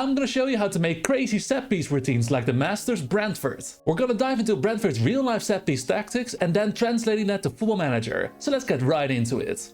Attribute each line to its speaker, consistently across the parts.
Speaker 1: I'm gonna show you how to make crazy set piece routines like the masters Brentford. We're gonna dive into Brentford's real life set piece tactics and then translating that to Football Manager. So let's get right into it.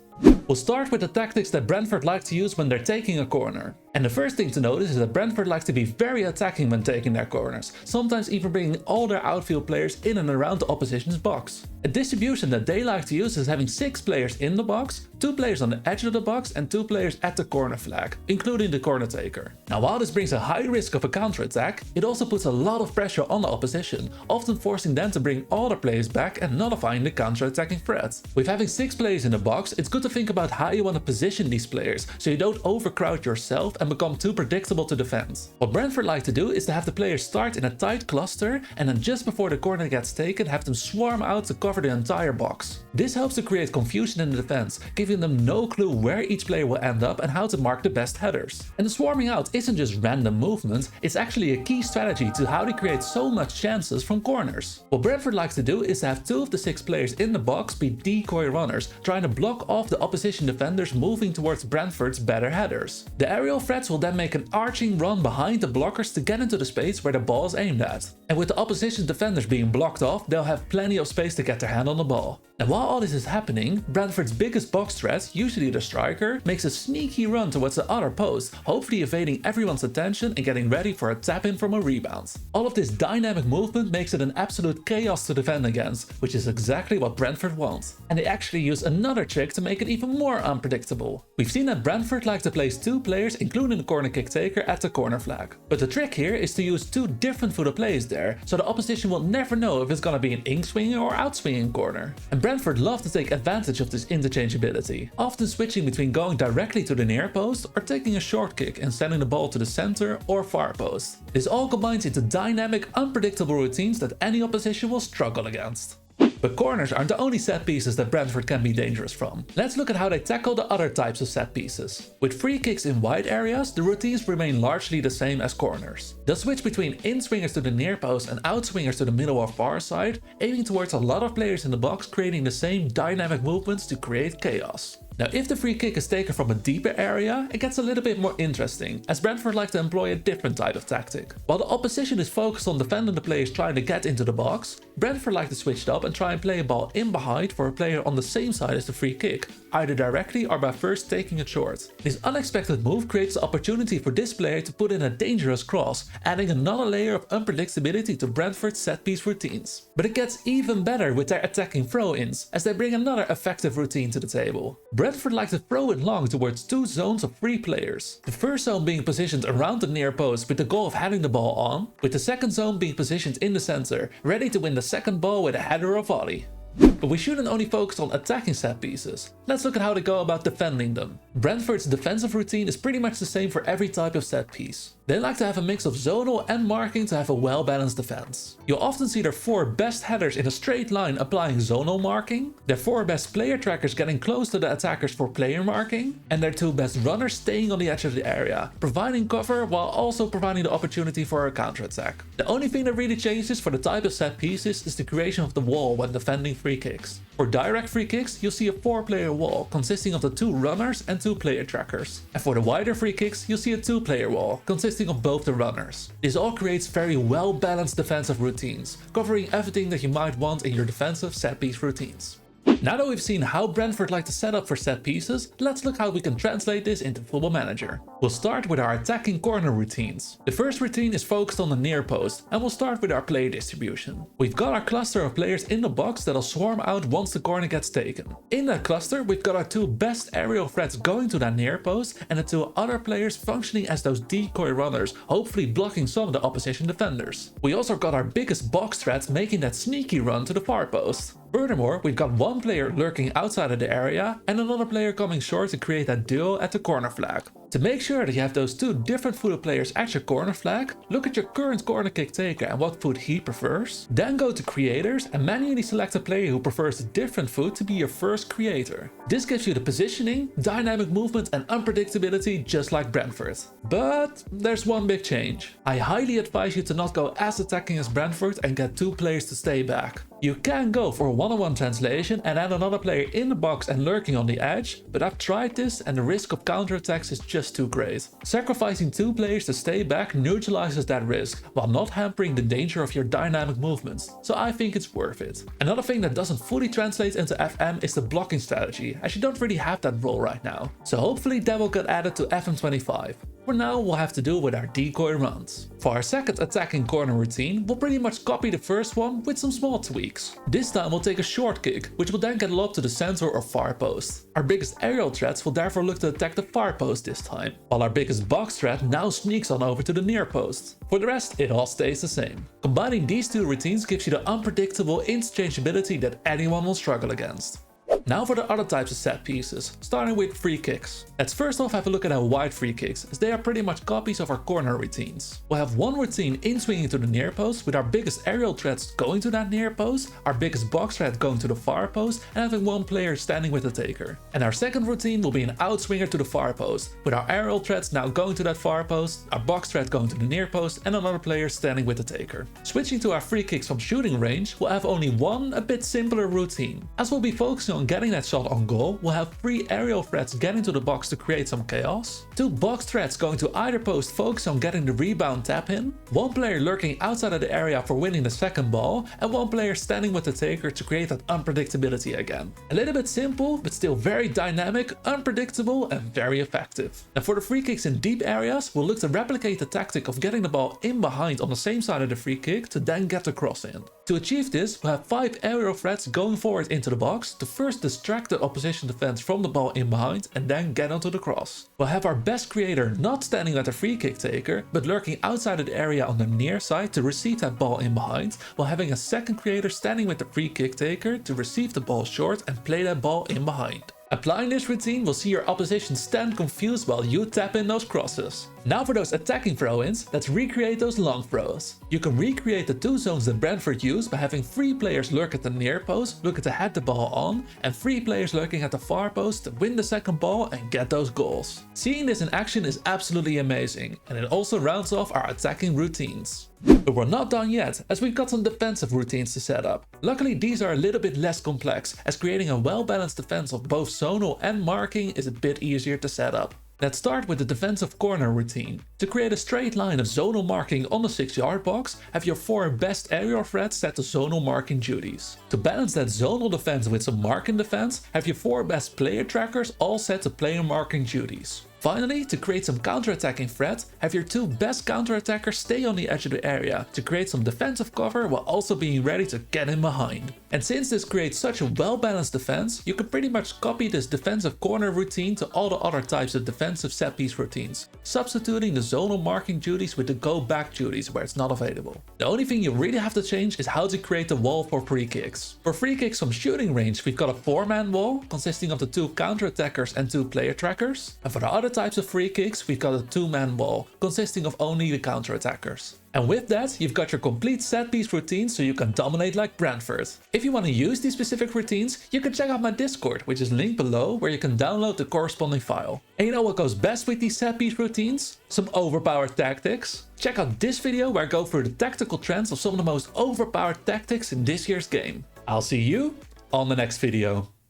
Speaker 1: We'll start with the tactics that Brentford like to use when they're taking a corner. And the first thing to notice is that Brentford likes to be very attacking when taking their corners, sometimes even bringing all their outfield players in and around the opposition's box. A distribution that they like to use is having 6 players in the box, 2 players on the edge of the box and 2 players at the corner flag, including the corner taker. Now while this brings a high risk of a counter-attack, it also puts a lot of pressure on the opposition, often forcing them to bring all their players back and nullifying the counter-attacking threat. With having 6 players in the box, it's good to think about how you want to position these players so you don't overcrowd yourself and become too predictable to defend. What Brentford like to do is to have the players start in a tight cluster and then just before the corner gets taken have them swarm out to cover the entire box. This helps to create confusion in the defense, giving them no clue where each player will end up and how to mark the best headers. And the swarming out isn't just random movement, it's actually a key strategy to how they create so much chances from corners. What Brentford likes to do is to have 2 of the 6 players in the box be decoy runners, trying to block off the opposition defenders moving towards Brentford's better headers. The aerial threats will then make an arching run behind the blockers to get into the space where the ball is aimed at. And with the opposition defenders being blocked off, they'll have plenty of space to get their hand on the ball. And while all this is happening, Brentford's biggest box threat, usually the striker, makes a sneaky run towards the other post, hopefully evading everyone's attention and getting ready for a tap-in from a rebound. All of this dynamic movement makes it an absolute chaos to defend against, which is exactly what Brentford wants. And they actually use another trick to make it even more unpredictable. We've seen that Brentford like to place 2 players, including the corner kick taker, at the corner flag. But the trick here is to use 2 different footed players there, so the opposition will never know if it's gonna be an in-swinging or out-swinging corner. And Brentford love to take advantage of this interchangeability, often switching between going directly to the near post or taking a short kick and sending the ball to the center or far post. This all combines into dynamic, unpredictable routines that any opposition will struggle against. But corners aren't the only set pieces that Brentford can be dangerous from. Let's look at how they tackle the other types of set pieces. With free kicks in wide areas, the routines remain largely the same as corners. They'll switch between in-swingers to the near post and out-swingers to the middle or far side, aiming towards a lot of players in the box, creating the same dynamic movements to create chaos. Now if the free kick is taken from a deeper area, it gets a little bit more interesting, as Brentford like to employ a different type of tactic. While the opposition is focused on defending the players trying to get into the box, Brentford like to switch it up and try and play a ball in behind for a player on the same side as the free kick, either directly or by first taking it short. This unexpected move creates the opportunity for this player to put in a dangerous cross, adding another layer of unpredictability to Brentford's set piece routines. But it gets even better with their attacking throw-ins, as they bring another effective routine to the table. Brentford like to throw it long towards 2 zones of 3 players. The first zone being positioned around the near post with the goal of having the ball on, with the second zone being positioned in the center, ready to win the second ball with a header or volley. But we shouldn't only focus on attacking set pieces. Let's look at how they go about defending them. Brentford's defensive routine is pretty much the same for every type of set piece. They like to have a mix of zonal and marking to have a well-balanced defense. You'll often see their 4 best headers in a straight line applying zonal marking, their 4 best player trackers getting close to the attackers for player marking, and their 2 best runners staying on the edge of the area, providing cover while also providing the opportunity for a counterattack. The only thing that really changes for the type of set pieces is the creation of the wall when defending free kicks. For direct free kicks, you'll see a 4-player wall consisting of the 2 runners and 2 player trackers. And for the wider free kicks, you'll see a 2-player wall consisting of both the runners. This all creates very well-balanced defensive routines, covering everything that you might want in your defensive set piece routines. Now that we've seen how Brentford like to set up for set pieces, let's look how we can translate this into Football Manager. We'll start with our attacking corner routines. The first routine is focused on the near post, and we'll start with our player distribution. We've got our cluster of players in the box that'll swarm out once the corner gets taken. In that cluster, we've got our 2 best aerial threats going to that near post, and the 2 other players functioning as those decoy runners, hopefully blocking some of the opposition defenders. We also got our biggest box threat making that sneaky run to the far post. Furthermore, we've got 1 player lurking outside of the area and another player coming short to create that duo at the corner flag. To make sure that you have those 2 different footed players at your corner flag, look at your current corner kick taker and what foot he prefers. Then go to creators and manually select a player who prefers a different foot to be your first creator. This gives you the positioning, dynamic movement and unpredictability just like Brentford. But there's one big change. I highly advise you to not go as attacking as Brentford and get 2 players to stay back. You can go for a one-on-one translation and add another player in the box and lurking on the edge, but I've tried this and the risk of counterattacks is just just too great. Sacrificing 2 players to stay back neutralizes that risk, while not hampering the danger of your dynamic movements, so I think it's worth it. Another thing that doesn't fully translate into FM is the blocking strategy, as you don't really have that role right now, so hopefully that will get added to FM25. For now, we'll have to deal with our decoy runs. For our second attacking corner routine, we'll pretty much copy the first one with some small tweaks. This time we'll take a short kick, which will then get lobbed to the center or far post. Our biggest aerial threats will therefore look to attack the far post this time, while our biggest box threat now sneaks on over to the near post. For the rest, it all stays the same. Combining these 2 routines gives you the unpredictable interchangeability that anyone will struggle against. Now for the other types of set pieces, starting with free kicks. Let's first off have a look at our wide free kicks, as they are pretty much copies of our corner routines. We'll have one routine in swinging to the near post, with our biggest aerial threats going to that near post, our biggest box threat going to the far post, and having one player standing with the taker. And our second routine will be an outswinger to the far post, with our aerial threats now going to that far post, our box threat going to the near post, and another player standing with the taker. Switching to our free kicks from shooting range, we'll have only one a bit simpler routine. As we'll be focusing on getting that shot on goal, we'll have 3 aerial threats getting to the box to create some chaos, 2 box threats going to either post focus on getting the rebound tap in, 1 player lurking outside of the area for winning the second ball, and 1 player standing with the taker to create that unpredictability again. A little bit simple, but still very dynamic, unpredictable, and very effective. Now for the free kicks in deep areas, we'll look to replicate the tactic of getting the ball in behind on the same side of the free kick to then get the cross in. To achieve this, we'll have 5 aerial threats going forward into the box to first distract the opposition defense from the ball in behind and then get onto the cross. We'll have our best creator not standing at the free kick taker, but lurking outside of the area on the near side to receive that ball in behind, while having a second creator standing with the free kick taker to receive the ball short and play that ball in behind. Applying this routine will see your opposition stand confused while you tap in those crosses. Now for those attacking throw-ins, let's recreate those long throws. You can recreate the 2 zones that Brentford used by having 3 players lurk at the near post, looking to head the ball on, and 3 players lurking at the far post to win the second ball and get those goals. Seeing this in action is absolutely amazing, and it also rounds off our attacking routines. But we're not done yet, as we've got some defensive routines to set up. Luckily these are a little bit less complex, as creating a well-balanced defense of both zonal and marking is a bit easier to set up. Let's start with the defensive corner routine. To create a straight line of zonal marking on the 6-yard box, have your 4 best aerial threats set to zonal marking duties. To balance that zonal defense with some marking defense, have your 4 best player trackers all set to player marking duties. Finally, to create some counter-attacking threat, have your 2 best counter-attackers stay on the edge of the area to create some defensive cover while also being ready to get in behind. And since this creates such a well-balanced defense, you can pretty much copy this defensive corner routine to all the other types of defensive set-piece routines, substituting the zonal marking duties with the go-back duties where it's not available. The only thing you really have to change is how to create the wall for free kicks. For free kicks from shooting range, we've got a 4-man wall consisting of the 2 counter-attackers and 2 player trackers, and for the other types of free kicks, we've got a 2-man wall consisting of only the counter-attackers. And with that, you've got your complete set-piece routine so you can dominate like Brentford. If you want to use these specific routines, you can check out my Discord, which is linked below, where you can download the corresponding file. And you know what goes best with these set-piece routines? Some overpowered tactics. Check out this video where I go through the tactical trends of some of the most overpowered tactics in this year's game. I'll see you on the next video.